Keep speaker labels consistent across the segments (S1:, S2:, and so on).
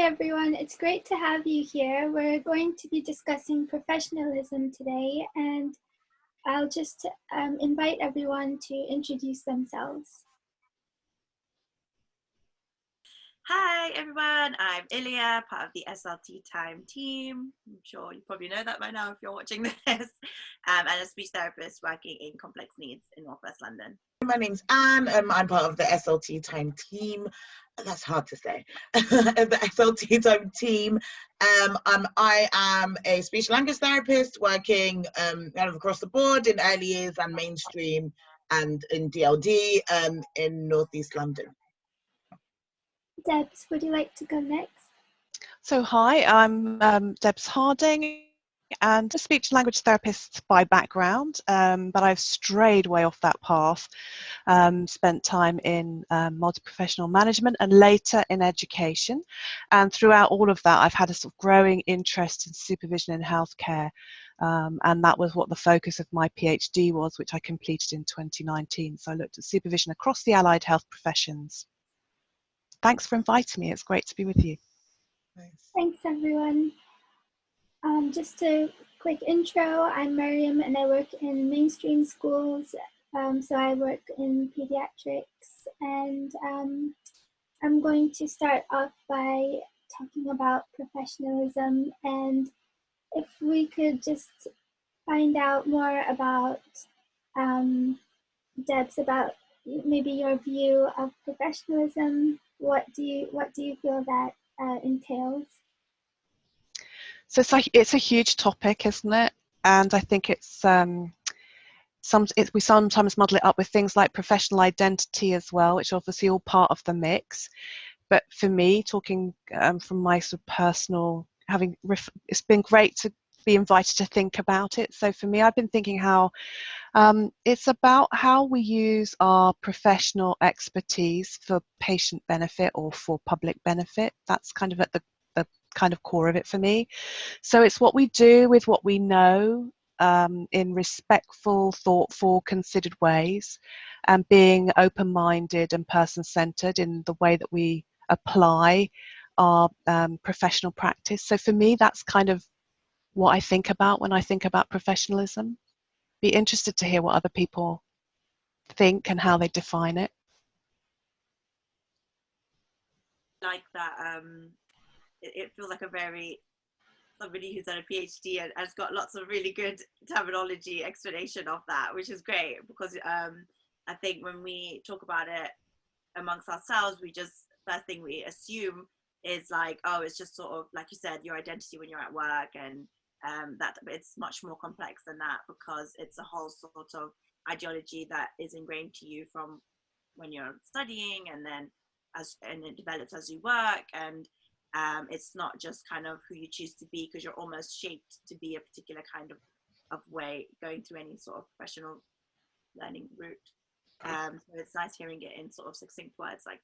S1: everyone, it's great to have you here. We're going to be discussing professionalism today, and I'll just invite everyone to introduce themselves.
S2: Hi everyone, I'm Ilya, part of the SLT Time team. I'm sure you probably know that by now if you're watching this. And a speech therapist working in complex needs in North West London.
S3: My name's Anne. I'm part of the SLT Time team. That's hard to say. The SLT Time team. I am a speech language therapist working kind of across the board in early years and mainstream and in DLD in Northeast London.
S1: Debs, would you like to go next?
S4: So hi, I'm Debs Harding and a speech and language therapist by background, but I've strayed way off that path, spent time in multi-professional management and later in education, and throughout all of that I've had a sort of growing interest in supervision in healthcare, and that was what the focus of my PhD was, which I completed in 2019. So I looked at supervision across the allied health professions. Thanks for inviting me, it's great to be with you.
S1: Thanks everyone. Just a quick intro, I'm Miriam and I work in mainstream schools, so I work in pediatrics, and I'm going to start off by talking about professionalism, and if we could just find out more about Debs, about maybe your view of professionalism. What do you feel that entails?
S4: So it's a huge topic, isn't it? And I think it's we sometimes muddle it up with things like professional identity as well, which are obviously all part of the mix. But for me, talking from my sort of personal, it's been great to be invited to think about it. So for me, I've been thinking how it's about how we use our professional expertise for patient benefit or for public benefit. That's kind of at the kind of core of it for me. So it's what we do with what we know in respectful, thoughtful, considered ways, and being open-minded and person-centered in the way that we apply our professional practice. So for me, that's kind of what I think about when I think about professionalism. Be interested to hear what other people think and how they define it.
S2: Like that, it feels like somebody who's done a PhD and has got lots of really good terminology explanation of that, which is great, because I think when we talk about it amongst ourselves, first thing we assume is like, oh, it's just sort of like you said, your identity when you're at work, and that it's much more complex than that, because it's a whole sort of ideology that is ingrained to you from when you're studying, and then and it develops as you work, and it's not just kind of who you choose to be, because you're almost shaped to be a particular kind of way going through any sort of professional learning route. So it's nice hearing it in sort of succinct words like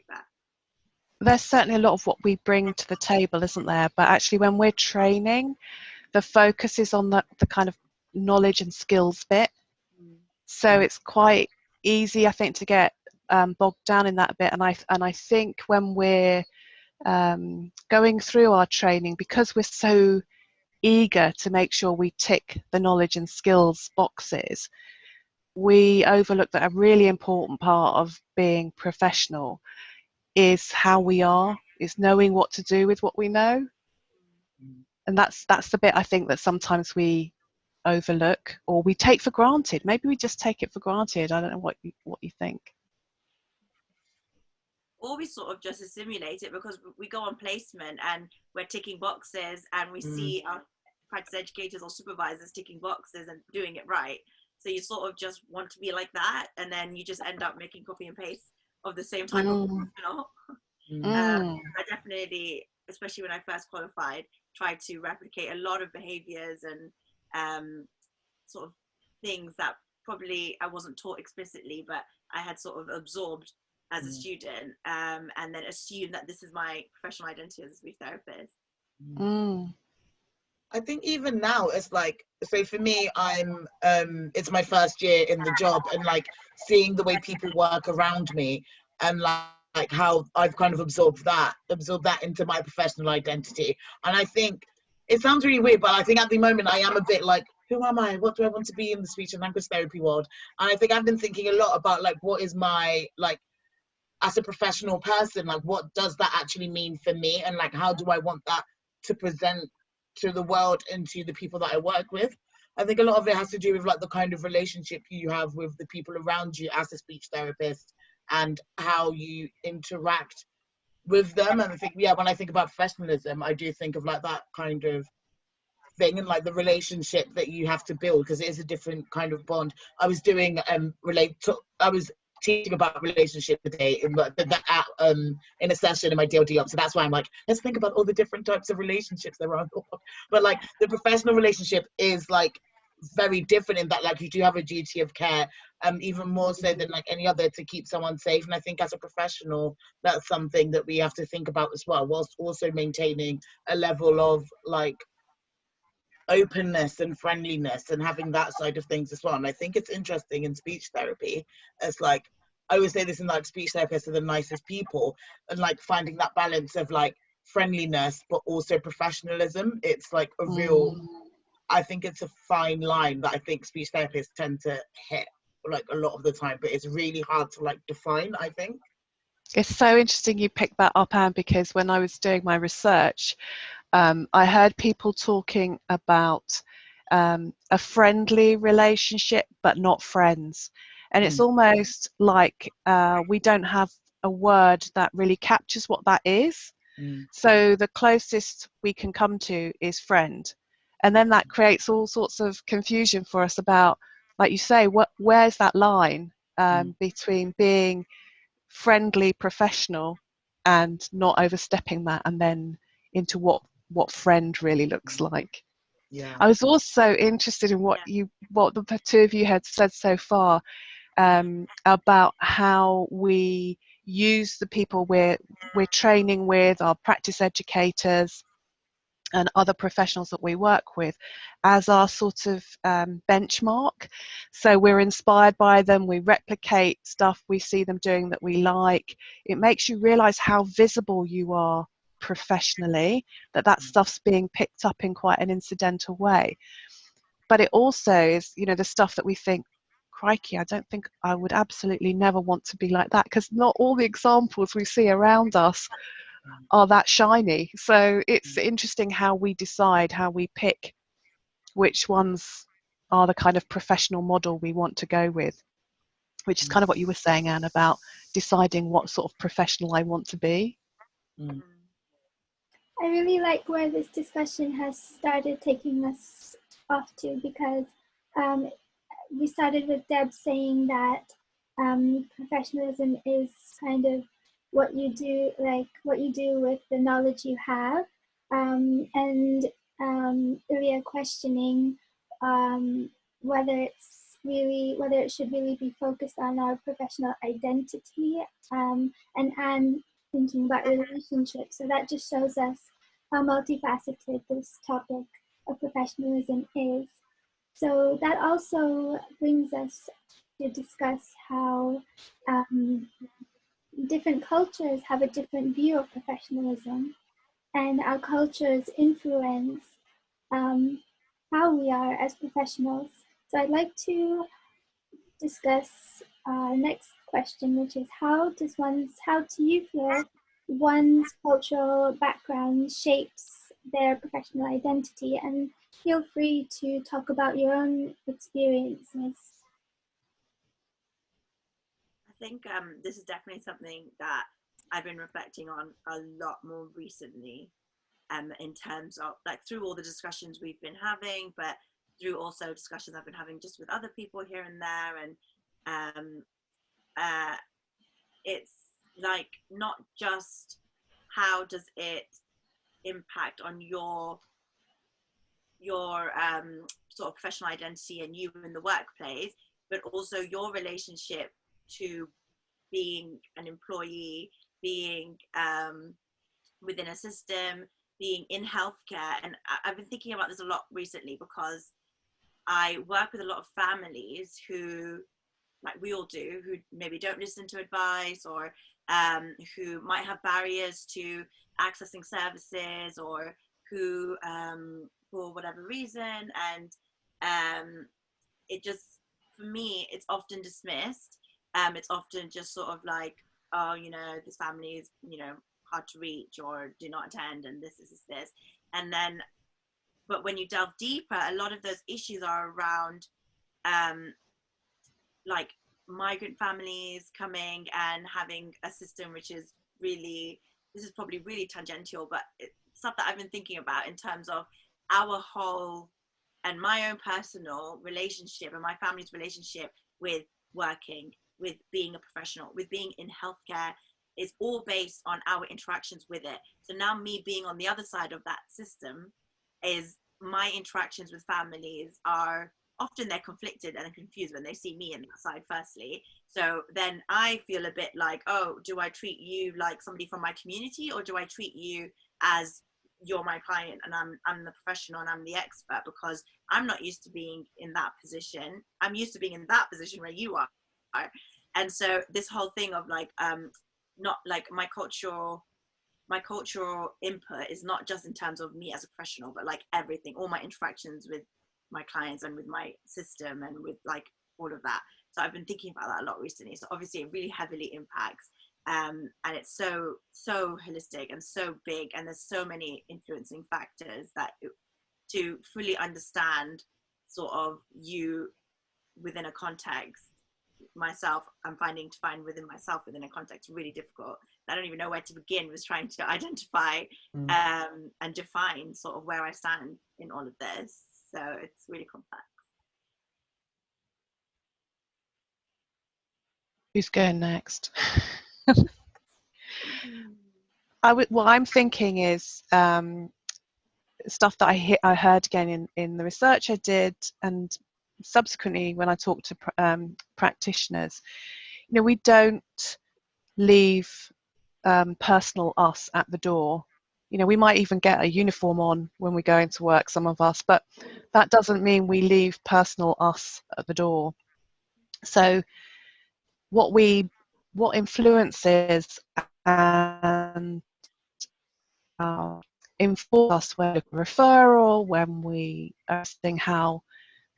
S2: that.
S4: There's certainly a lot of what we bring to the table, isn't there? But actually when we're training, the focus is on the kind of knowledge and skills bit. So it's quite easy, I think, to get bogged down in that bit. And I think when we're going through our training, because we're so eager to make sure we tick the knowledge and skills boxes, we overlook that a really important part of being professional is how we are, is knowing what to do with what we know. And that's the bit I think that sometimes we overlook, or we take for granted. Maybe we just take it for granted. I don't know what you think.
S2: Or we sort of just assimilate it, because we go on placement and we're ticking boxes, and we see our practice educators or supervisors ticking boxes and doing it right. So you sort of just want to be like that, and then you just end up making copy and paste of the same type of professional. I definitely, especially when I first qualified, tried to replicate a lot of behaviors and sort of things that probably I wasn't taught explicitly, but I had sort of absorbed as a student, and then assume that this is my professional identity as a speech therapist.
S3: I think even now it's like, so for me, it's my first year in the job, and like seeing the way people work around me, and like like how I've kind of absorbed that into my professional identity. And I think it sounds really weird, but I think at the moment I am a bit like, who am I? What do I want to be in the speech and language therapy world? And I think I've been thinking a lot about like, what is my, like, as a professional person, like, what does that actually mean for me? And like, how do I want that to present to the world and to the people that I work with? I think a lot of it has to do with like the kind of relationship you have with the people around you as a speech therapist and how you interact with them. And I think, yeah, when I think about professionalism, I do think of like that kind of thing and like the relationship that you have to build, because it is a different kind of bond. I was doing I was teaching about relationship today in a session in my DLD up, so that's why I'm like, let's think about all the different types of relationships there are. But like the professional relationship is like very different in that like you do have a duty of care, even more so than like any other, to keep someone safe. And I think as a professional, that's something that we have to think about as well, whilst also maintaining a level of like openness and friendliness and having that side of things as well. And I think it's interesting in speech therapy, as like I always say this, in like speech therapists are the nicest people, and like finding that balance of like friendliness but also professionalism. It's like a real, I think it's a fine line that I think speech therapists tend to hit like a lot of the time, but it's really hard to like define, I think.
S4: It's so interesting you picked that up, Anne, because when I was doing my research, I heard people talking about a friendly relationship, but not friends. And it's almost like we don't have a word that really captures what that is. So the closest we can come to is friend. And then that creates all sorts of confusion for us about, like you say, where's that line between being friendly professional and not overstepping that, and then into what friend really looks like.
S3: Yeah.
S4: I was also interested in what the two of you had said so far, about how we use the people we're training with, our practice educators and other professionals that we work with, as our sort of benchmark. So we're inspired by them, we replicate stuff we see them doing that we like. It makes you realize how visible you are professionally, that stuff's being picked up in quite an incidental way. But it also is, you know, the stuff that we think, crikey, I don't think I would absolutely never want to be like that, because not all the examples we see around us are that shiny. So it's interesting how we decide, how we pick which ones are the kind of professional model we want to go with, which is kind of what you were saying, Anne, about deciding what sort of professional I want to be.
S1: I really like where this discussion has started taking us off to, because we started with Deb saying that professionalism is kind of what you do, like what you do with the knowledge you have, and Ilya questioning whether it should really be focused on our professional identity, and Anne thinking about relationships. So that just shows us how multifaceted this topic of professionalism is. So that also brings us to discuss how different cultures have a different view of professionalism, and our cultures influence how we are as professionals. So I'd like to discuss next question, which is how do you feel one's cultural background shapes their professional identity? And feel free to talk about your own experiences.
S2: I think this is definitely something that I've been reflecting on a lot more recently, in terms of like through all the discussions we've been having, but through also discussions I've been having just with other people here and there. And it's like not just how does it impact on your sort of professional identity and you in the workplace, but also your relationship to being an employee, being within a system, being in healthcare. And I've been thinking about this a lot recently, because I work with a lot of families who, like we all do, who maybe don't listen to advice, or who might have barriers to accessing services, or who for whatever reason, and it just, for me, it's often dismissed. It's often just sort of like, oh, you know, this family is, you know, hard to reach, or do not attend, and this. And then, but when you delve deeper, a lot of those issues are around like migrant families coming and having a system which is really, this is probably really tangential, but it's stuff that I've been thinking about in terms of our whole, and my own personal relationship and my family's relationship with working, with being a professional, with being in healthcare, is all based on our interactions with it. So now me being on the other side of that system, is my interactions with families are often, they're conflicted and confused when they see me in that side firstly. So then I feel a bit like, oh, do I treat you like somebody from my community, or do I treat you as you're my client and I'm the professional and I'm the expert, because I'm not used to being in that position. I'm used to being in that position where you are. And so this whole thing of like, not like my cultural input is not just in terms of me as a professional, but like everything, all my interactions with my clients and with my system and with like all of that. So I've been thinking about that a lot recently. So obviously it really heavily impacts, and it's so holistic and so big, and there's so many influencing factors that to fully understand sort of you within a context, myself, I'm finding to find within myself within a context really difficult. I don't even know where to begin with trying to identify and define sort of where I stand in all of this. So it's really complex.
S4: Who's going next? What I'm thinking is stuff that I heard again in the research I did, and subsequently when I talked to practitioners. You know, we don't leave personal us at the door. You know, we might even get a uniform on when we go into work, some of us, but that doesn't mean we leave personal us at the door. So what influences and informs us when we referral, when we are seeing how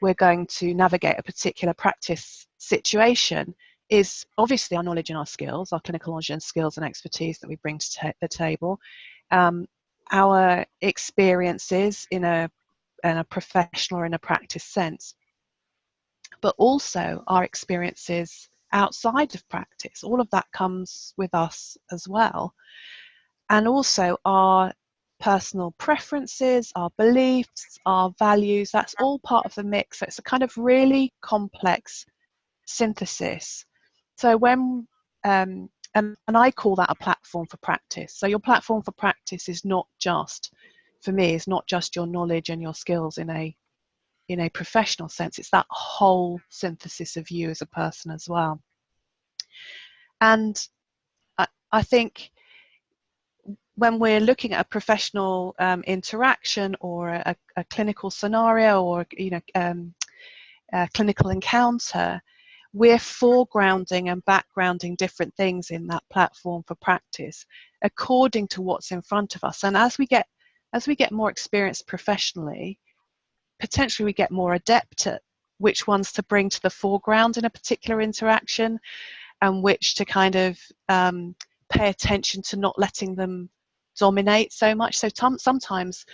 S4: we're going to navigate a particular practice situation, is obviously our knowledge and our skills, our clinical knowledge and skills and expertise that we bring to the table, our experiences in a professional or in a practice sense, but also our experiences outside of practice. All of that comes with us as well. And also our personal preferences, our beliefs, our values, that's all part of the mix. It's a kind of really complex synthesis. So when, and I call that a platform for practice. So your platform for practice is not just, for me, is not just your knowledge and your skills in a professional sense. It's that whole synthesis of you as a person as well. And I think when we're looking at a professional interaction or a clinical scenario, or a clinical encounter, we're foregrounding and backgrounding different things in that platform for practice according to what's in front of us. And as we get more experienced professionally, potentially we get more adept at which ones to bring to the foreground in a particular interaction, and which to kind of pay attention to not letting them dominate so much. So sometimes,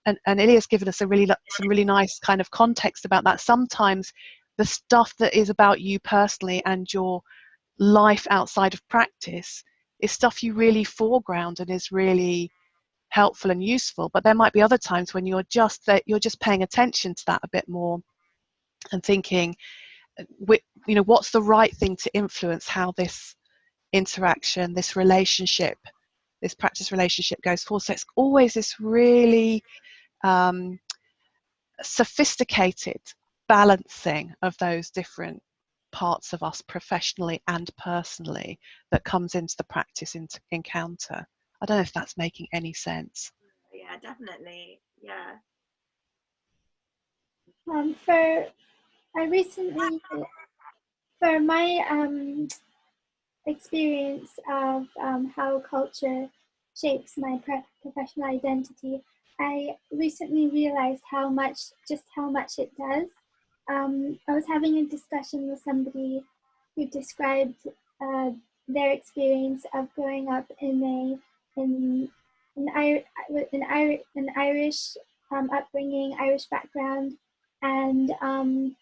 S4: and Ilya's given us some really nice kind of context about that, sometimes the stuff that is about you personally and your life outside of practice is stuff you really foreground and is really helpful and useful. But there might be other times when you're just paying attention to that a bit more and thinking, you know, what's the right thing to influence how this interaction, this relationship, this practice relationship goes forward. So it's always this really sophisticated balancing of those different parts of us professionally and personally that comes into the practice encounter. I don't know if that's making any sense.
S2: Yeah, definitely. Yeah.
S1: I recently, for my experience of how culture shapes my professional identity, I recently realized just how much it does. I was having a discussion with somebody who described uh, their experience of growing up in an Irish upbringing, Irish background, and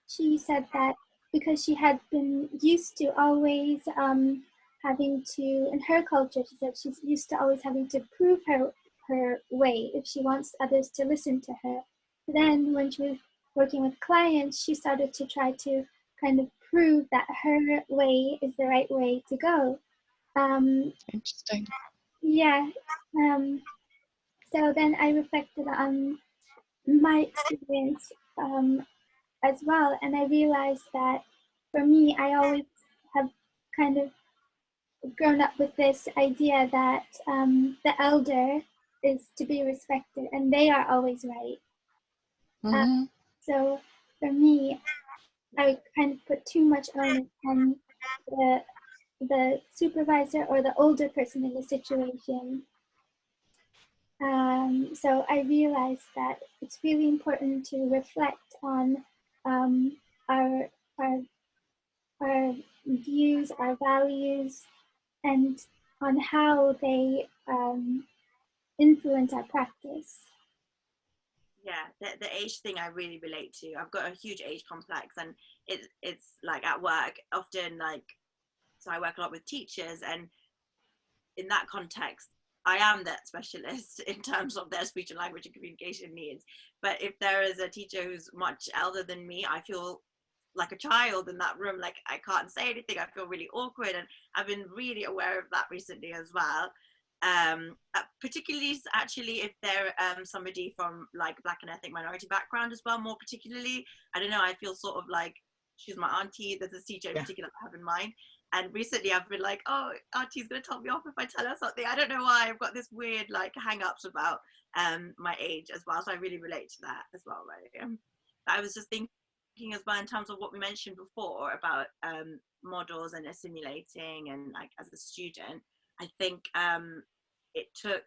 S1: she said that because she had been used to always having to, in her culture, she said she's used to always having to prove her way if she wants others to listen to her. Then when she was working with clients, she started to try to kind of prove that her way is the right way to go.
S4: Interesting.
S1: Yeah. Um, so then I reflected on my experience as well. And I realized that for me, I always have kind of grown up with this idea that the elder is to be respected and they are always right.
S4: Mm-hmm.
S1: So for me, I kind of put too much onus on the supervisor or the older person in the situation. So I realized that it's really important to reflect on um, our, our our views, our values, and on how they influence our practice.
S2: Yeah, the age thing I really relate to. I've got a huge age complex, and it's like at work often, like, so I work a lot with teachers, and in that context I am that specialist in terms of their speech and language and communication needs. But if there is a teacher who's much elder than me, I feel like a child in that room, like I can't say anything, I feel really awkward, and I've been really aware of that recently as well. Particularly actually if they're somebody from like Black and ethnic minority background as well, more particularly, I don't know, I feel sort of like she's my auntie. There's this teacher in particular I have in mind, and recently I've been like, oh, auntie's gonna tell me off if I tell her something. I don't know why, I've got this weird like hang-ups about my age as well, so I really relate to that as well, right? I was just thinking as well in terms of what we mentioned before about models and assimilating, and like as a student, I think it took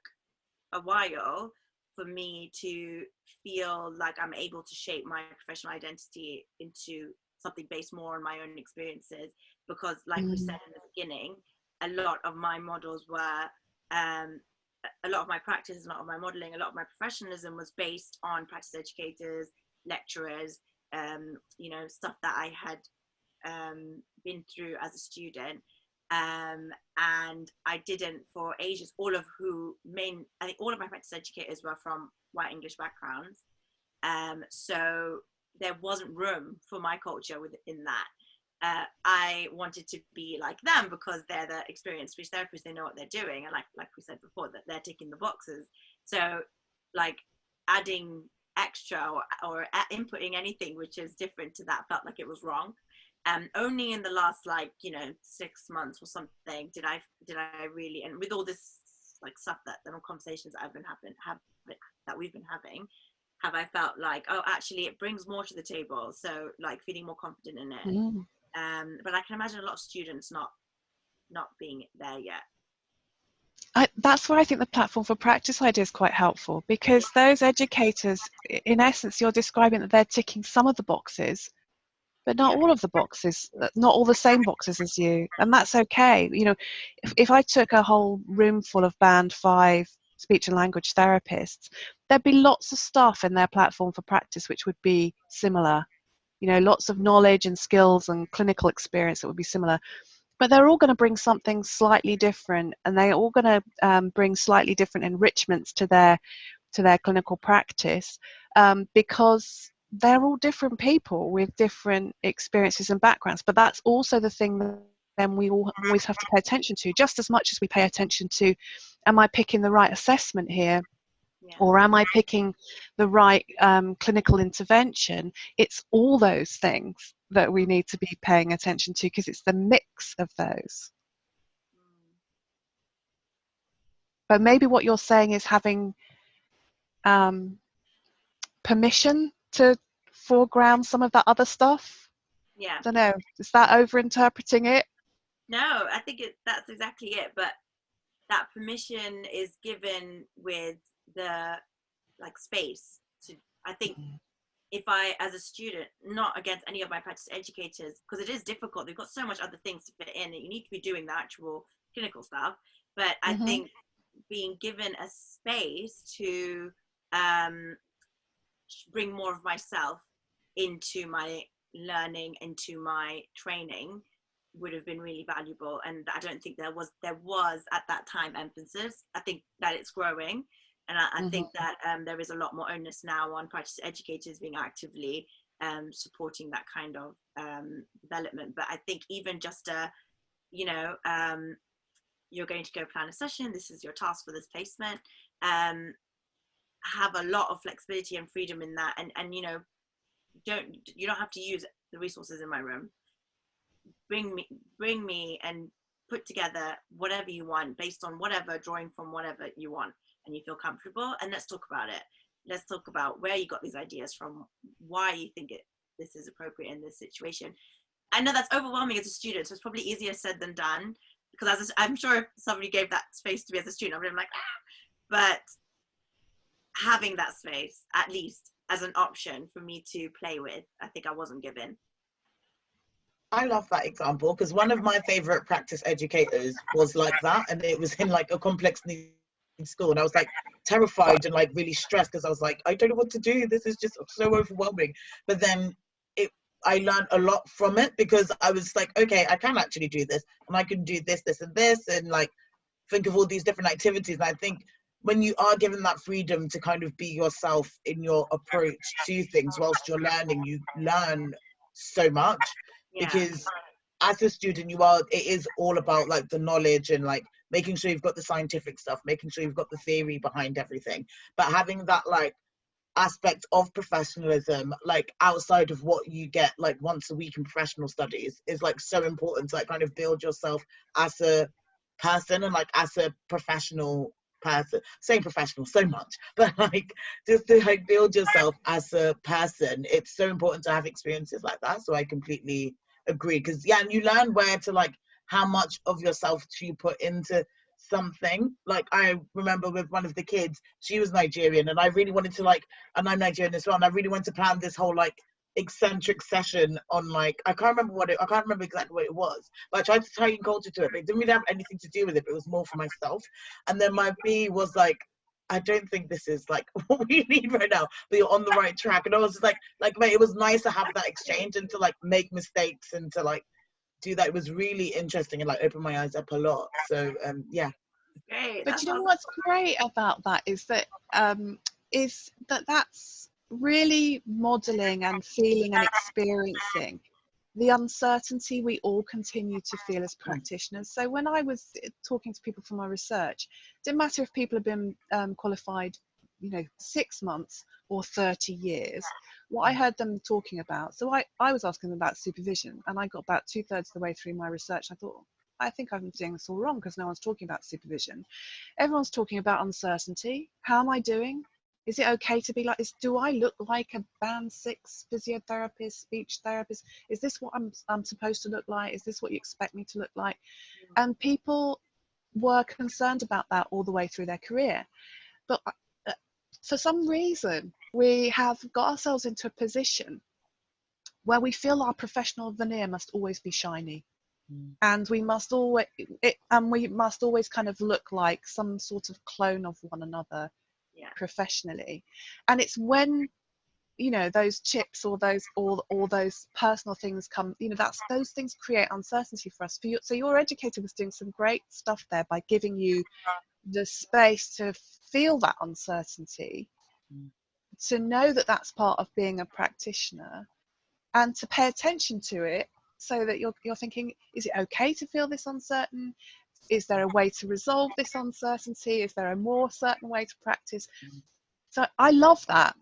S2: a while for me to feel like I'm able to shape my professional identity into something based more on my own experiences, because like we said in the beginning, a lot of my models were a lot of my practice, a lot of my modeling, a lot of my professionalism was based on practice educators, lecturers, you know, stuff that I had been through as a student. And I didn't for ages, I think all of my practice educators were from white English backgrounds. So there wasn't room for my culture within that. I wanted to be like them because they're the experienced speech therapists, they know what they're doing, and like we said before, that they're ticking the boxes. So like adding extra or inputting anything which is different to that felt like it was wrong. Only in the last, like, you know, 6 months or something did I really, and with all this like stuff that the conversations that I've been that we've been having, have I felt like, oh, actually it brings more to the table, so like feeling more confident in it. But I can imagine a lot of students not being there yet.
S4: That's where I think the platform for practice idea is quite helpful, because those educators, in essence, you're describing that they're ticking some of the boxes, but not all of the boxes, not all the same boxes as you, and that's okay. You know, if I took a whole room full of band 5 speech and language therapists, there'd be lots of stuff in their platform for practice which would be similar. You know, lots of knowledge and skills and clinical experience that would be similar, but they're all going to bring something slightly different, and they're all going to bring slightly different enrichments to their clinical practice, because they're all different people with different experiences and backgrounds. But that's also the thing that then we always have to pay attention to, just as much as we pay attention to, am I picking the right assessment here? Yeah. Or am I picking the right clinical intervention? It's all those things that we need to be paying attention to, because it's the mix of those. But maybe what you're saying is having permission to foreground some of that other stuff.
S2: Yeah.
S4: I don't know. Is that over interpreting it?
S2: No, I think that's exactly it. But that permission is given with the like space to, I think, if I, as a student, not against any of my practice educators, because it is difficult, they've got so much other things to fit in, and you need to be doing the actual clinical stuff. But I think being given a space to bring more of myself into my learning, into my training, would have been really valuable. And I don't think there was at that time emphasis. I think that it's growing, and I think that there is a lot more onus now on practice educators being actively supporting that kind of development. But I think even just you're going to go plan a session, this is your task for this placement, have a lot of flexibility and freedom in that, and you don't have to use the resources in my room. Bring me and put together whatever you want based on whatever, drawing from whatever you want and you feel comfortable, and let's talk about it. Let's talk about where you got these ideas from, why you think this is appropriate in this situation. I know that's overwhelming as a student, so it's probably easier said than done, because I'm sure if somebody gave that space to me as a student, I would have been like, but having that space at least as an option for me to play with, I think I wasn't given.
S3: I love that example, because one of my favorite practice educators was like that, and it was in like a complex needs school, and I was like terrified and like really stressed, because I was like, I don't know what to do, this is just so overwhelming. But then I learned a lot from it, because I was like, okay, I can actually do this, and I can do this, this, and this, and like think of all these different activities. And I think when you are given that freedom to kind of be yourself in your approach to things whilst you're learning, you learn so much. Because as a student, it is all about like the knowledge and like making sure you've got the scientific stuff, making sure you've got the theory behind everything, but having that like aspect of professionalism like outside of what you get like once a week in professional studies is like so important to like kind of build yourself as a person, and like as a professional person, saying professional so much, but like just to like build yourself as a person, it's so important to have experiences like that. So I completely agree, because and you learn where to like how much of yourself to put into something. Like I remember with one of the kids, she was Nigerian, and I really wanted to like, and I'm Nigerian as well, and I really wanted to plan this whole like eccentric session on like, I can't remember exactly what it was, but I tried to tie in culture to it, but it didn't really have anything to do with it, but it was more for myself. And then my B was like, I don't think this is like what we need right now, but you're on the right track. And I was just like mate, it was nice to have that exchange and to like make mistakes and to like do that. It was really interesting and like opened my eyes up a lot. So yeah.
S2: Great.
S4: But you know what's great about that is that that's really modeling and feeling and experiencing the uncertainty we all continue to feel as practitioners. So when I was talking to people for my research, it didn't matter if people have been qualified 6 months or 30 years. What I heard them talking about, so I was asking them about supervision, and I got about 2/3 of the way through my research. I thought, I think I'm doing this all wrong, because no one's talking about supervision. Everyone's talking about uncertainty. How am I doing? Is it okay to be like this? Do I look like a band 6 physiotherapist, speech therapist? Is this what I'm supposed to look like? Is this what you expect me to look like? And people were concerned about that all the way through their career. But for some reason, we have got ourselves into a position where we feel our professional veneer must always be shiny. And we must always kind of look like some sort of clone of one another professionally. And it's when those chips or those personal things come, those things create uncertainty for us. So your educator was doing some great stuff there by giving you the space to feel that uncertainty, to know that that's part of being a practitioner, and to pay attention to it, so that you're thinking, is it okay to feel this uncertain? Is there a way to resolve this uncertainty? Is there a more certain way to practice? So I love that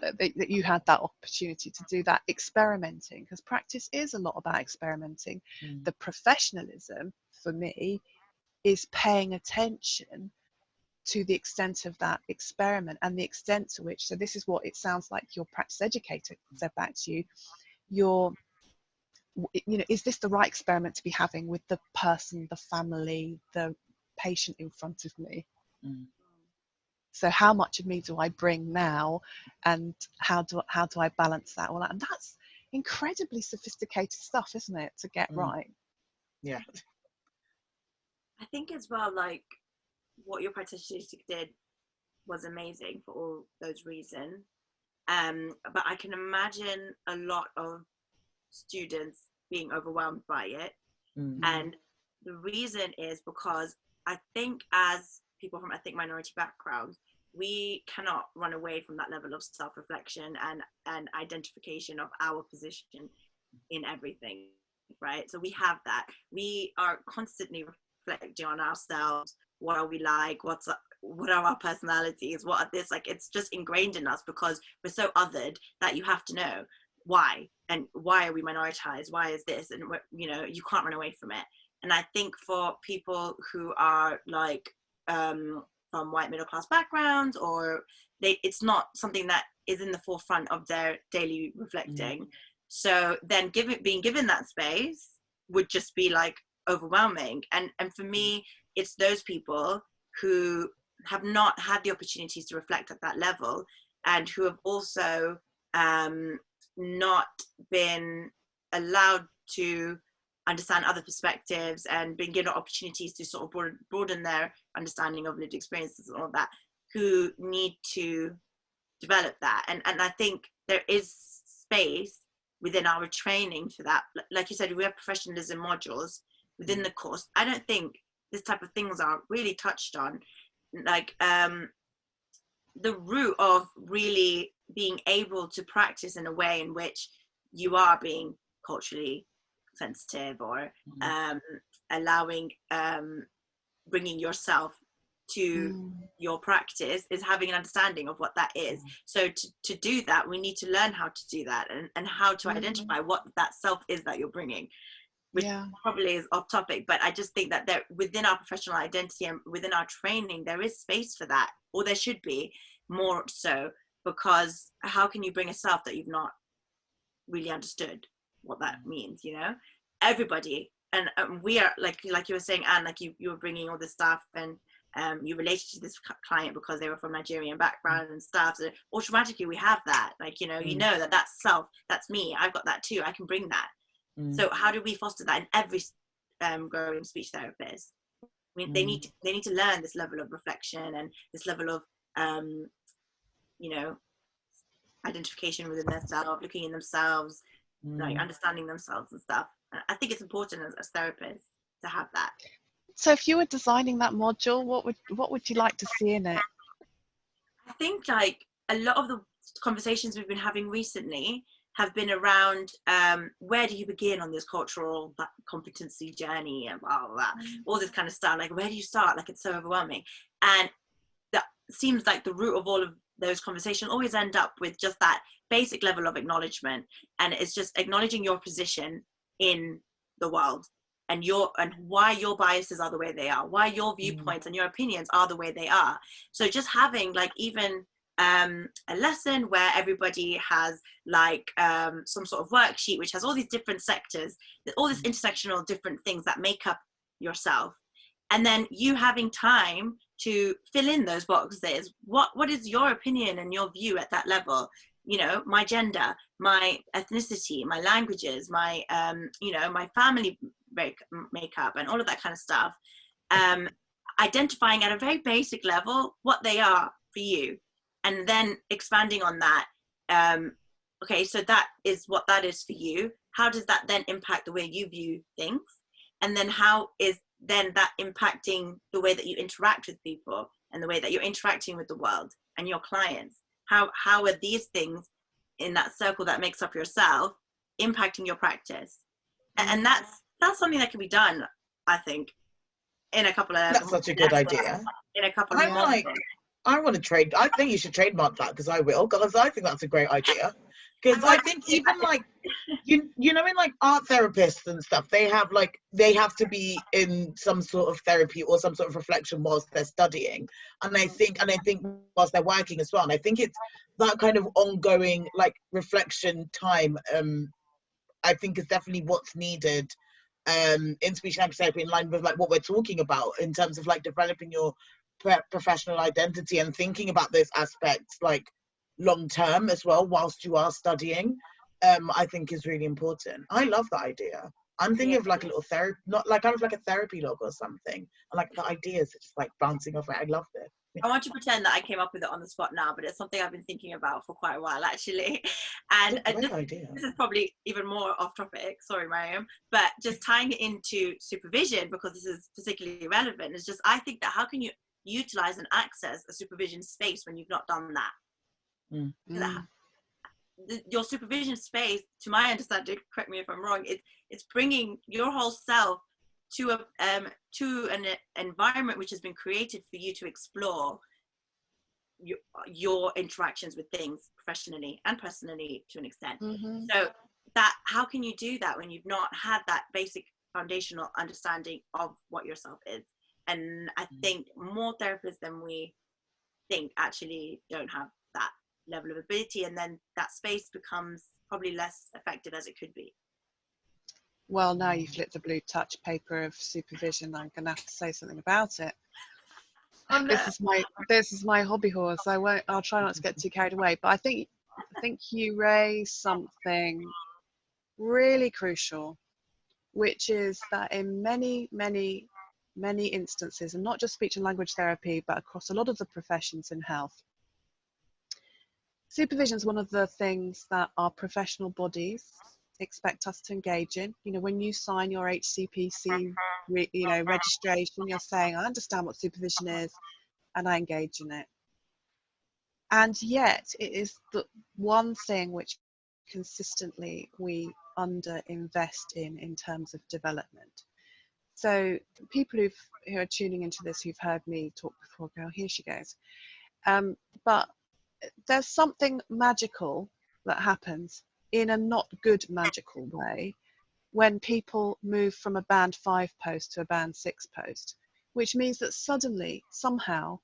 S4: you had that opportunity to do that experimenting, because practice is a lot about experimenting. The professionalism for me is paying attention to the extent of that experiment and the extent to which, so this is what it sounds like your practice educator said back to you, you're you know, is this the right experiment to be having with the person, the family, the patient in front of me? So how much of me do I bring now, and how do I balance that all out? And that's incredibly sophisticated stuff, isn't it, to get right?
S3: Yeah.
S2: I think as well, like what your practitioner did was amazing for all those reasons. But I can imagine a lot of students being overwhelmed by it. And the reason is because I think as people from ethnic minority backgrounds, we cannot run away from that level of self-reflection and identification of our position in everything, right? So we have that. We are constantly reflecting on ourselves. What are we like? What are our personalities? What are this? Like, it's just ingrained in us because we're so othered that you have to know why, and why are we minoritized? Why is this? And you know, you can't run away from it. And I think for people who are like from white middle class backgrounds, or it's not something that is in the forefront of their daily reflecting. So then being given that space would just be like overwhelming. And for me, it's those people who have not had the opportunities to reflect at that level, and who have also not been allowed to understand other perspectives and been given opportunities to sort of broaden their understanding of lived experiences and all that, who need to develop that. And I think there is space within our training for that. Like you said, we have professionalism modules within the course. I don't think this type of things are really touched on. Like the root of really being able to practice in a way in which you are being culturally sensitive, or allowing bringing yourself to your practice, is having an understanding of what that is. So to do that, we need to learn how to do that, and how to identify what that self is that you're bringing, which probably is off topic, but I just think that there, within our professional identity and within our training, there is space for that, or there should be more so, because how can you bring a self that you've not really understood what that means? You know, everybody, and we are like you were saying, Anne, like you were bringing all this stuff, and you related to this client because they were from Nigerian background and stuff, so automatically we have that, like, you know, you know that that's self, that's me, I've got that too, I can bring that. So how do we foster that in every growing speech therapist? I mean, they need to learn this level of reflection and this level of you know, identification within themselves, looking in themselves, like understanding themselves and stuff. I think it's important as therapists to have that.
S4: So if you were designing that module, what would you like to see in it?
S2: I think like a lot of the conversations we've been having recently have been around where do you begin on this cultural competency journey, and blah, blah, blah, all this kind of stuff. Like, where do you start? Like, it's so overwhelming. And that seems like the root of all of those conversations always end up with just that basic level of acknowledgement. And it's just acknowledging your position in the world, and why your biases are the way they are, why your viewpoints and your opinions are the way they are. So just having like even a lesson where everybody has like some sort of worksheet which has all these different sectors, all these intersectional different things that make up yourself, and then you having time to fill in those boxes. What is your opinion and your view at that level? You know, my gender, my ethnicity, my languages, my you know, my family makeup, and all of that kind of stuff. Identifying at a very basic level what they are for you, and then expanding on that. Okay, so that is what that is for you. How does that then impact the way you view things? And then how is then that impacting the way that you interact with people, and the way that you're interacting with the world and your clients? How are these things in that circle that makes up yourself impacting your practice? And that's something that can be done, I think, in a couple of...
S3: That's such a good idea.
S2: In a couple of months.
S3: I want to trade. I think you should trademark that, because I will, because I think that's a great idea. Because I think even like, you know, in like art therapists and stuff, they have to be in some sort of therapy or some sort of reflection whilst they're studying. And I think whilst they're working as well. And I think it's that kind of ongoing like reflection time I think is definitely what's needed in speech language therapy, in line with like what we're talking about in terms of like developing your professional identity and thinking about those aspects like long term as well whilst you are studying. I think is really important. I love that idea. I'm thinking of like a little therapy, not like kind of like a therapy log or something. And like the ideas are just like bouncing off it. I love this.
S2: I want to pretend that I came up with it on the spot now, but it's something I've been thinking about for quite a while actually. And
S3: Great idea.
S2: this is probably even more off topic, sorry Mariam, but just tying it into supervision, because this is particularly relevant, is just, I think that how can you utilize and access a supervision space when you've not done that? Your supervision space, to my understanding, correct me if I'm wrong, it's bringing your whole self to an environment which has been created for you to explore your interactions with things professionally and personally to an extent. So that, how can you do that when you've not had that basic foundational understanding of what yourself is? And I think more therapists than we think actually don't have that level of ability, and then that space becomes probably less effective as it could be.
S4: Well, now you've lit the blue touch paper of supervision, I'm going to have to say something about it.
S2: Oh, no.
S4: This is my hobby horse. I'll try not to get too carried away. But I think you raise something really crucial, which is that in many instances, and not just speech and language therapy, but across a lot of the professions in health, supervision is one of the things that our professional bodies expect us to engage in. You know, when you sign your HCPC, registration, you're saying, I understand what supervision is, and I engage in it. And yet, it is the one thing which consistently we underinvest in terms of development. So people who are tuning into this, who've heard me talk before, go, here she goes. But there's something magical that happens in a not good magical way when people move from a band 5 post to a band 6 post, which means that suddenly, somehow,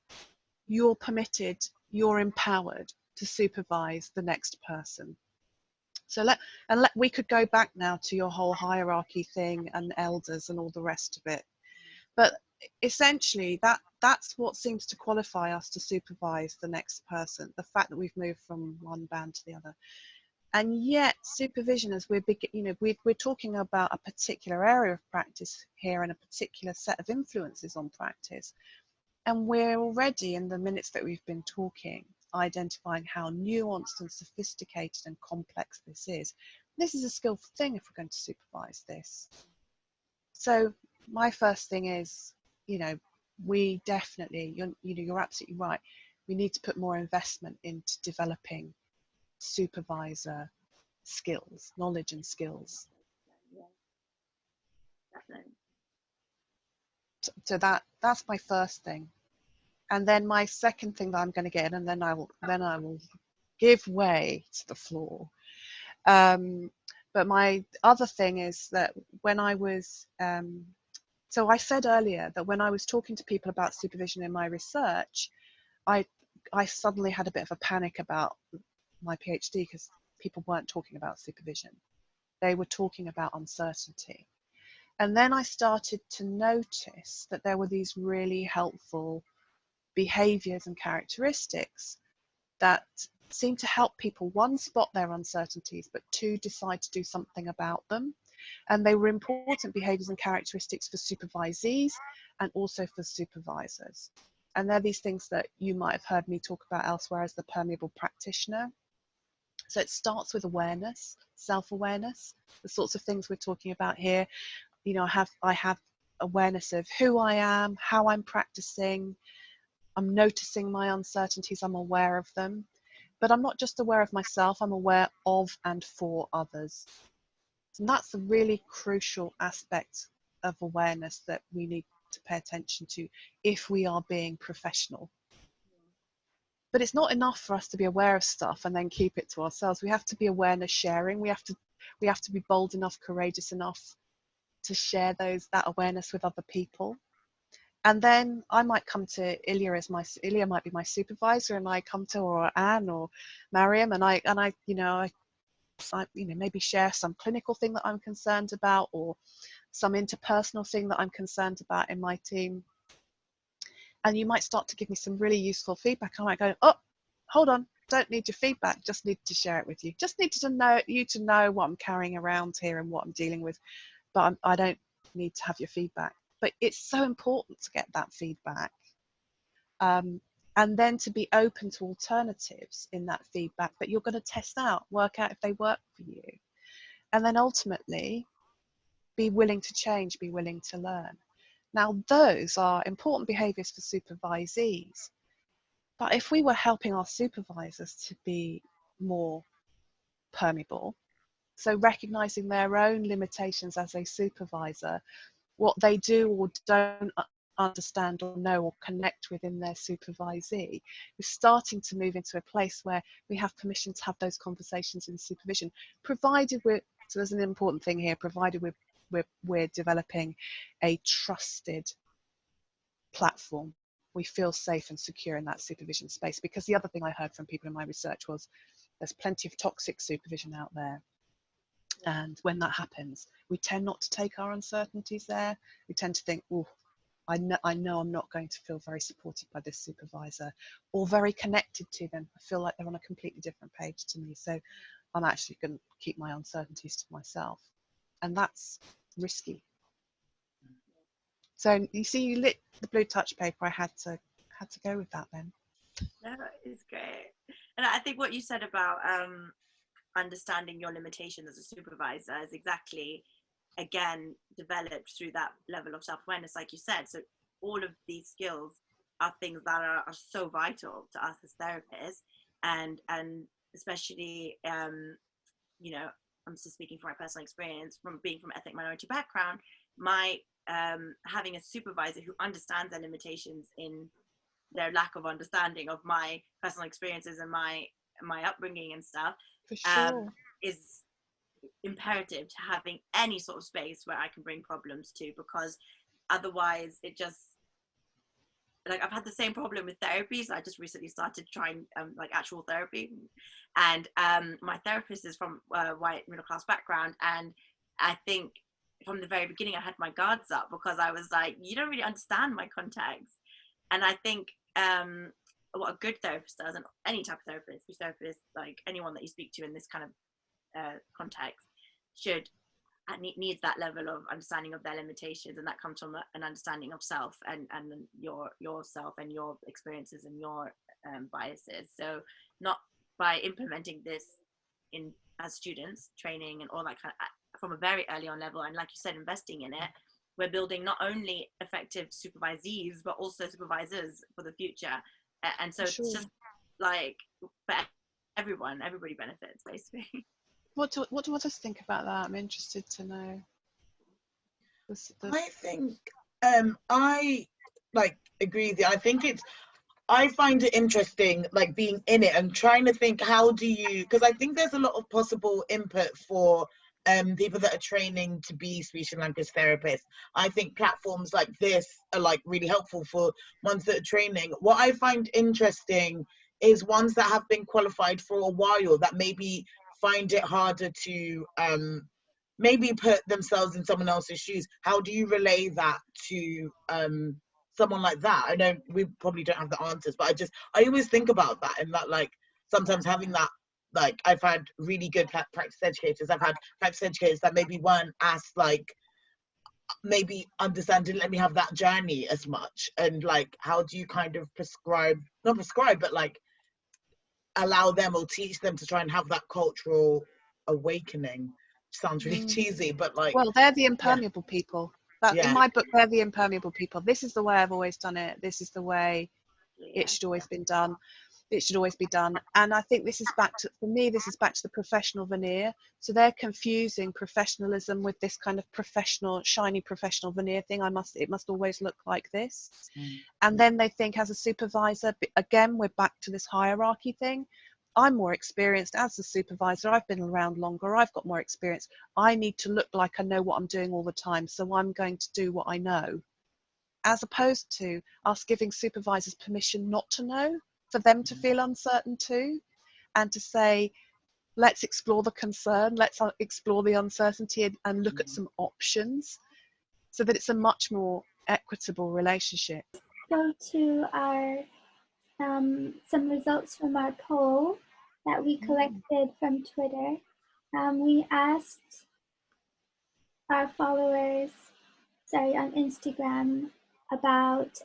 S4: you're permitted, you're empowered to supervise the next person. So we could go back now to your whole hierarchy thing and elders and all the rest of it. But essentially, that's what seems to qualify us to supervise the next person, the fact that we've moved from one band to the other. And yet, supervision, as we're talking about a particular area of practice here and a particular set of influences on practice. And we're already, in the minutes that we've been talking, identifying how nuanced and sophisticated and complex this is. This is a skillful thing if we're going to supervise this. So my first thing is, we definitely, you're absolutely right. We need to put more investment into developing supervisor skills, knowledge and skills.
S2: Yeah, definitely.
S4: So that's my first thing. And then my second thing that I'm going to get in, and then I will give way to the floor. But my other thing is that when I was, so I said earlier that when I was talking to people about supervision in my research, I suddenly had a bit of a panic about my PhD because people weren't talking about supervision. They were talking about uncertainty. And then I started to notice that there were these really helpful behaviors and characteristics that seem to help people, one, spot their uncertainties, but two, decide to do something about them. And they were important behaviors and characteristics for supervisees and also for supervisors. And they're these things that you might have heard me talk about elsewhere as the permeable practitioner. So it starts with awareness, self-awareness, the sorts of things we're talking about here. I have awareness of who I am, how I'm practicing. I'm noticing my uncertainties, I'm aware of them. But I'm not just aware of myself, I'm aware of and for others. And that's a really crucial aspect of awareness that we need to pay attention to if we are being professional. But it's not enough for us to be aware of stuff and then keep it to ourselves. We have to be awareness sharing. We have to be bold enough, courageous enough to share that awareness with other people. And then I might come to Ilya Ilya might be my supervisor, and I come to, or Anne or Mariam, and I maybe share some clinical thing that I'm concerned about, or some interpersonal thing that I'm concerned about in my team. And you might start to give me some really useful feedback. I might go, oh, hold on, don't need your feedback, just need to share it with you. Just need to know what I'm carrying around here and what I'm dealing with, but I don't need to have your feedback. But it's so important to get that feedback. And then to be open to alternatives in that feedback that you're going to test out, work out if they work for you. And then ultimately, be willing to change, be willing to learn. Now, those are important behaviours for supervisees. But if we were helping our supervisors to be more permeable, so recognising their own limitations as a supervisor, what they do or don't understand or know or connect with in their supervisee, we're starting to move into a place where we have permission to have those conversations in supervision, provided we're, so there's an important thing here, provided we're developing a trusted platform. We feel safe and secure in that supervision space. Because the other thing I heard from people in my research was there's plenty of toxic supervision out there. And when that happens, we tend not to take our uncertainties there. We tend to think, oh, I know I'm not going to feel very supported by this supervisor or very connected to them. I feel like they're on a completely different page to me. So I'm actually going to keep my uncertainties to myself. And that's risky. So you see, you lit the blue touch paper. I had to go with that then.
S2: No, it's great. And I think what you said about understanding your limitations as a supervisor is exactly, again, developed through that level of self-awareness, like you said. So all of these skills are things that are so vital to us as therapists, and especially you know, I'm just speaking from my personal experience from being from ethnic minority background. My having a supervisor who understands their limitations in their lack of understanding of my personal experiences and my upbringing and stuff,
S4: For sure.
S2: is imperative to having any sort of space where I can bring problems to, because otherwise it just, like, I've had the same problem with therapy. So I just recently started trying like actual therapy, and my therapist is from white middle class background, and I think from the very beginning I had my guards up because I was like, you don't really understand my context. And I think what a good therapist does, and any type of therapist, speech therapist, like anyone that you speak to in this kind of context, needs that level of understanding of their limitations, and that comes from an understanding of self and yourself and your experiences and your biases. So not by implementing this in as students training and all that kind of, from a very early on level, and like you said, investing in it, we're building not only effective supervisees but also supervisors for the future. And so
S4: Sure.
S2: it's just like for everybody benefits basically.
S4: What do others think about that? I'm interested to know.
S3: I think I like agree with you. I think I find it interesting, like being in it and trying to think, how do you, because I think there's a lot of possible input for people that are training to be speech and language therapists. I think platforms like this are like really helpful for ones that are training. What I find interesting is ones that have been qualified for a while that maybe find it harder to maybe put themselves in someone else's shoes. How do you relay that to someone like that? I know we probably don't have the answers, but I always think about that, and that like sometimes having that, like I've had really good practice educators, I've had practice educators that maybe weren't as like maybe understand, didn't let me have that journey as much. And like, how do you kind of not prescribe, but like allow them or teach them to try and have that cultural awakening? Sounds really cheesy, but like,
S4: well, they're the impermeable people.
S3: Yeah.
S4: In my book, they're the impermeable people. This is the way I've always done it. This is the way it should always been done. It should always be done. And I think this is back to, for me, this is back to the professional veneer. So they're confusing professionalism with this kind of professional, shiny professional veneer thing. It must always look like this. And then they think, as a supervisor, again, we're back to this hierarchy thing. I'm more experienced as a supervisor. I've been around longer. I've got more experience. I need to look like I know what I'm doing all the time. So I'm going to do what I know, as opposed to us giving supervisors permission not to know, for them to feel uncertain too, and to say, let's explore the concern, let's explore the uncertainty, and look at some options so that it's a much more equitable relationship.
S1: Go to our some results from our poll that we collected from Twitter. We asked our followers, on Instagram, about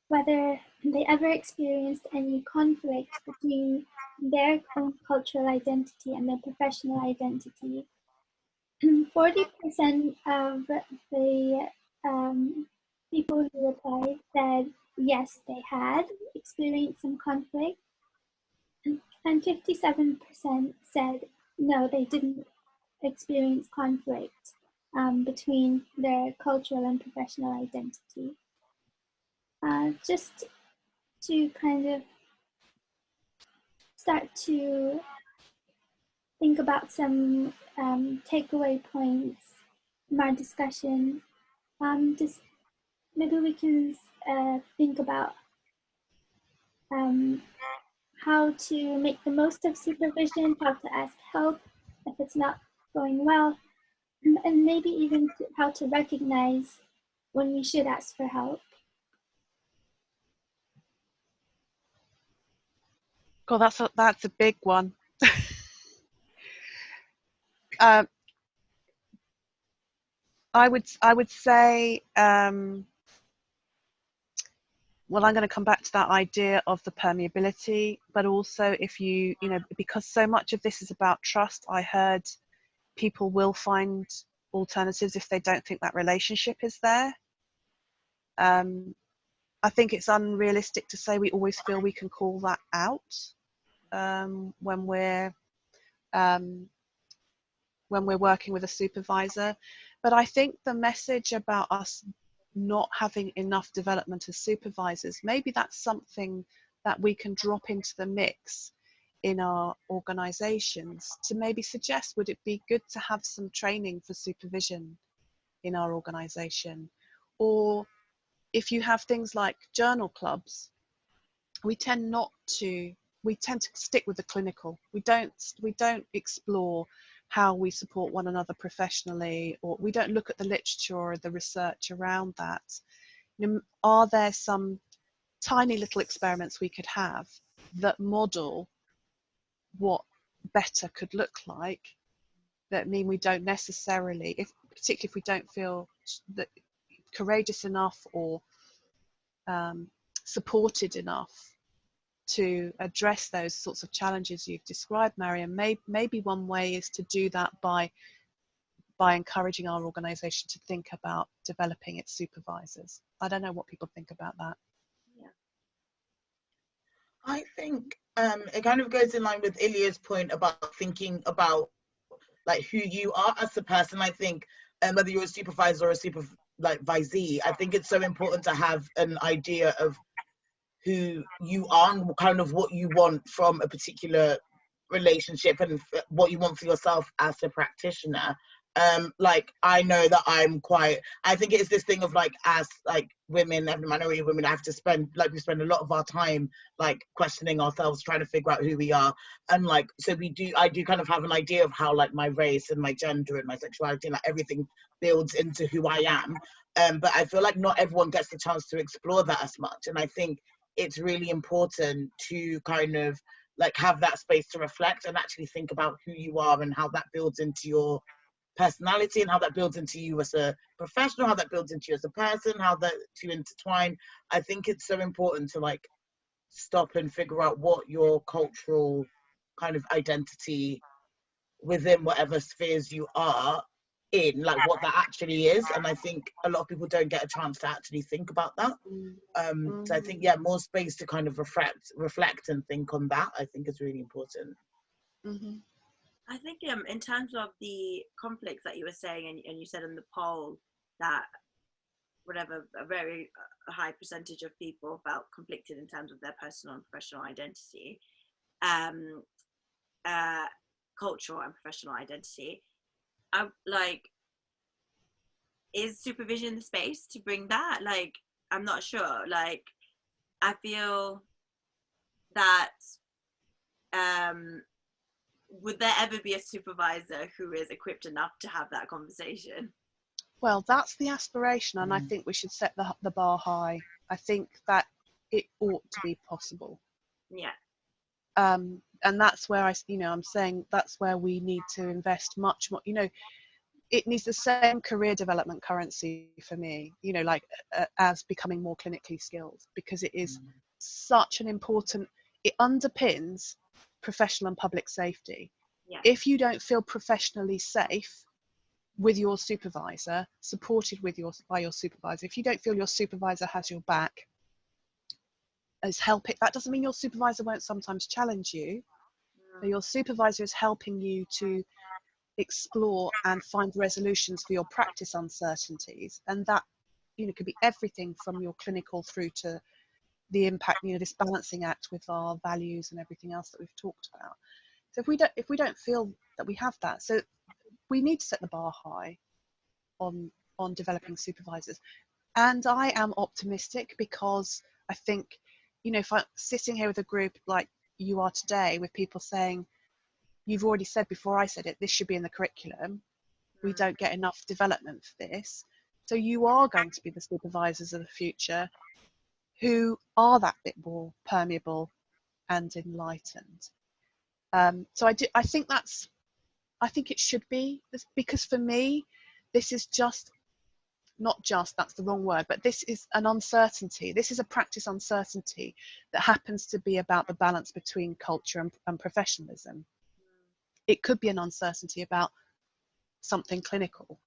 S1: whether they ever experienced any conflict between their own cultural identity and their professional identity. 40% of the people who replied said yes, they had experienced some conflict, and 57% said no, they didn't experience conflict between their cultural and professional identity. Just to kind of start to think about some takeaway points from our discussion, just maybe we can think about how to make the most of supervision, how to ask help if it's not going well, and maybe even how to recognize when we should ask for help.
S4: God, that's a big one. I would say, well, I'm going to come back to that idea of the permeability, but also if you know, because so much of this is about trust, I heard people will find alternatives if they don't think that relationship is there. I think it's unrealistic to say we always feel we can call that out when we're working with a supervisor. But I think the message about us not having enough development as supervisors, maybe that's something that we can drop into the mix in our organizations to maybe suggest, would it be good to have some training for supervision in our organization? Or if you have things like journal clubs, we tend to stick with the clinical. We don't explore how we support one another professionally, or we don't look at the literature or the research around that. You know, are there some tiny little experiments we could have that model what better could look like, that mean we don't necessarily, particularly if we don't feel that courageous enough or supported enough to address those sorts of challenges you've described, Mariam. Maybe one way is to do that by encouraging our organisation to think about developing its supervisors. I don't know what people think about that.
S2: Yeah.
S3: I think it kind of goes in line with Ilya's point about thinking about like who you are as a person. I think whether you're a supervisor or a supervisee, I think it's so important to have an idea of who you are and kind of what you want from a particular relationship and what you want for yourself as a practitioner. Like I know that I think it's this thing of like, as like women, every minority women, have to spend, like we spend a lot of our time like questioning ourselves, trying to figure out who we are. And like, so I do kind of have an idea of how like my race and my gender and my sexuality and like everything builds into who I am. But I feel like not everyone gets the chance to explore that as much. And I think it's really important to kind of like have that space to reflect and actually think about who you are and how that builds into your personality and how that builds into you as a professional, how that builds into you as a person, how that two intertwine. I think it's so important to like stop and figure out what your cultural kind of identity within whatever spheres you are in, like what that actually is. And I think a lot of people don't get a chance to actually think about that. So I think, yeah, more space to kind of reflect and think on that, I think is really important.
S4: Mm-hmm.
S2: I think in terms of the conflicts that you were saying, and you said in the poll that whatever, a very high percentage of people felt conflicted in terms of their personal and professional identity, cultural and professional identity. Like, is supervision the space to bring that? Like, I'm not sure. Like, I feel that would there ever be a supervisor who is equipped enough to have that conversation?
S4: Well, that's the aspiration, and I think we should set the bar high. I think that it ought to be possible.
S2: Yeah.
S4: And that's where I'm saying that's where we need to invest much more. It needs the same career development currency for me, like as becoming more clinically skilled, because it is such an important, it underpins professional and public safety.
S2: Yeah.
S4: If you don't feel professionally safe with your supervisor, supported by your supervisor, if you don't feel your supervisor has your back, is helping, that doesn't mean your supervisor won't sometimes challenge you, but your supervisor is helping you to explore and find resolutions for your practice uncertainties, and that could be everything from your clinical through to the impact, this balancing act with our values and everything else that we've talked about. So if we don't feel that we have that, so we need to set the bar high on developing supervisors. And I am optimistic, because I think, if I'm sitting here with a group like you are today, with people saying, you've already said before I said it, this should be in the curriculum, we don't get enough development for this. So you are going to be the supervisors of the future who are that bit more permeable and enlightened. So I think it should be, because for me, this is that's the wrong word, but this is an uncertainty. This is a practice uncertainty that happens to be about the balance between culture and professionalism. It could be an uncertainty about something clinical,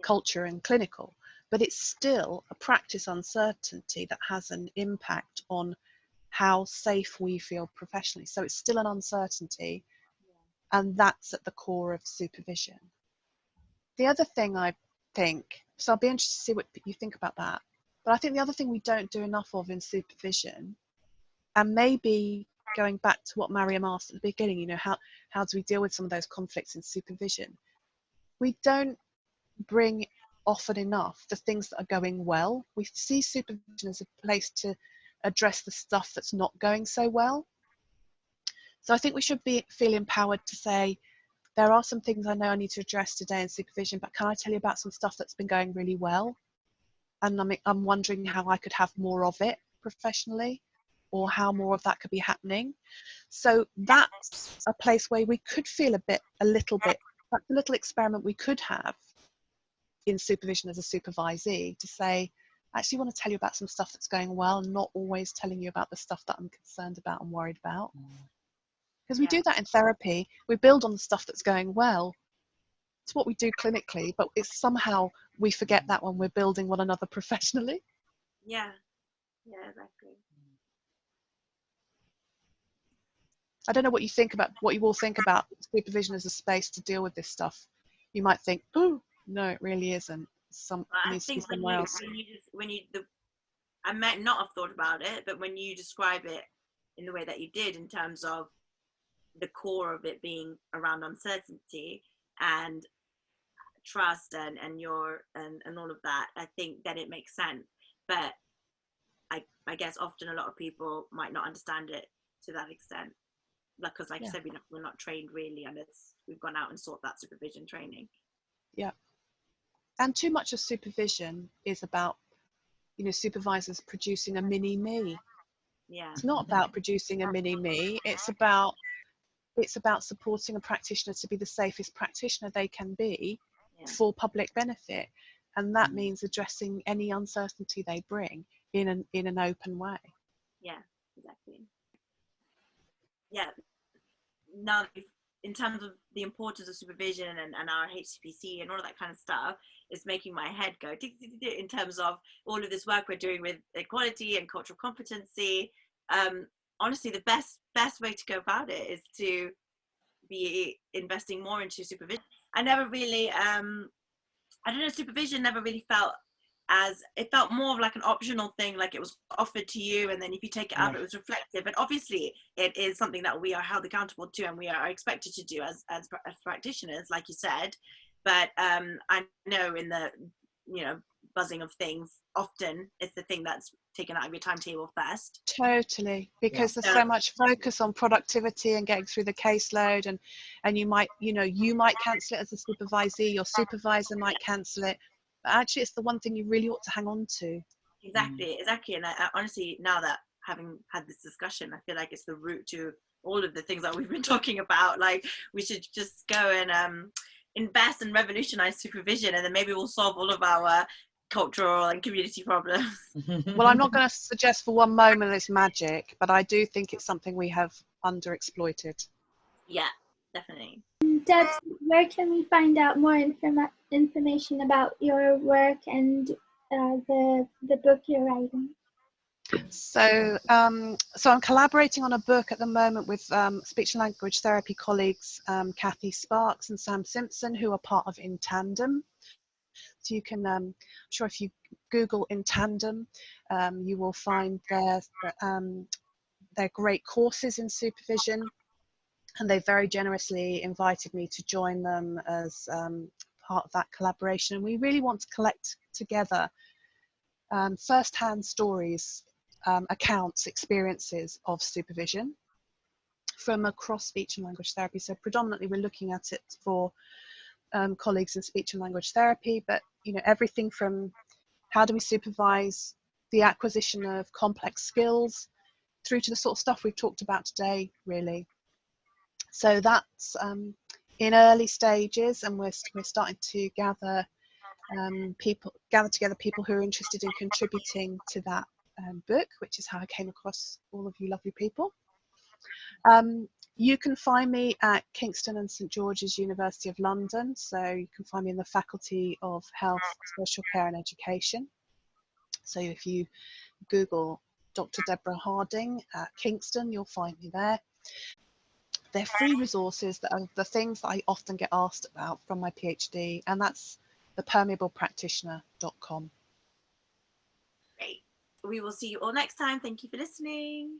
S4: culture and clinical, but it's still a practice uncertainty that has an impact on how safe we feel professionally. So it's still an uncertainty, and that's at the core of supervision. The other thing I think, so I'll be interested to see what you think about that, but I think the other thing we don't do enough of in supervision, and maybe going back to what Mariam asked at the beginning, how do we deal with some of those conflicts in supervision? We don't bring often enough the things that are going well. We see supervision as a place to address the stuff that's not going so well. So I think we should feel empowered to say, there are some things I know I need to address today in supervision, but can I tell you about some stuff that's been going really well? And I'm wondering how I could have more of it professionally, or how more of that could be happening. So that's a place where we could feel a little bit, that's a little experiment we could have in supervision as a supervisee, to say, I actually want to tell you about some stuff that's going well, and not always telling you about the stuff that I'm concerned about and worried about. Because we do that in therapy. We build on the stuff that's going well. It's what we do clinically, but it's somehow we forget that when we're building one another professionally.
S2: Yeah, exactly.
S4: I don't know what you all think about supervision as a space to deal with this stuff. You might think, oh, no, it really isn't. Needs to be somewhere else.
S2: I might not have thought about it, but when you describe it in the way that you did, in terms of the core of it being around uncertainty and trust and all of that, I think that it makes sense. But I guess often a lot of people might not understand it to that extent, because like you said, we're not trained really, unless we've gone out and sought that supervision training.
S4: Yeah. And too much of supervision is about, supervisors producing a mini me.
S2: Yeah.
S4: It's not about producing a mini me. It's about supporting a practitioner to be the safest practitioner they can be for public benefit, and that means addressing any uncertainty they bring in an open way.
S2: Yeah, exactly. Yeah. Now, in terms of the importance of supervision and our HCPC and all of that kind of stuff, it's making my head go in terms of all of this work we're doing with equality and cultural competency. Honestly, the best way to go about it is to be investing more into supervision. I never really, I don't know, supervision never really felt it felt more of like an optional thing, like it was offered to you, and then if you take it up, it was reflective. But obviously it is something that we are held accountable to, and we are expected to do as practitioners, like you said. But I know in the buzzing of things, often it's the thing that's taken out of your timetable first.
S4: Totally, because there's so much focus on productivity and getting through the caseload, and you might cancel it as a supervisee, your supervisor might cancel it, but actually it's the one thing you really ought to hang on to.
S2: Exactly. And I honestly, now that having had this discussion, I feel like it's the root to all of the things that we've been talking about. Like, we should just go and invest and revolutionize supervision, and then maybe we'll solve all of our cultural and community problems.
S4: Well, I'm not going to suggest for one moment it's magic, but I do think it's something we have underexploited.
S2: Yeah, definitely.
S1: Debs, where can we find out more information about your work and the book you're writing?
S4: So I'm collaborating on a book at the moment with speech and language therapy colleagues Kathy Sparks and Sam Simpson, who are part of In Tandem. So you can, I'm sure if you Google In Tandem, you will find their great courses in supervision, and they very generously invited me to join them as part of that collaboration. And we really want to collect together first-hand stories, accounts, experiences of supervision from across speech and language therapy. So predominantly we're looking at it for colleagues in speech and language therapy, but everything from how do we supervise the acquisition of complex skills through to the sort of stuff we've talked about today, really. So that's in early stages, and we're starting to gather together people who are interested in contributing to that book, which is how I came across all of you lovely people. You can find me at Kingston and St George's University of London, so you can find me in the Faculty of Health, Social Care and Education. So if you Google Dr. Debs Harding at Kingston, you'll find me there. They're free resources that are the things that I often get asked about from my PhD, and that's thepermeablepractitioner.com.
S2: Great. We will see you all next time. Thank you for listening.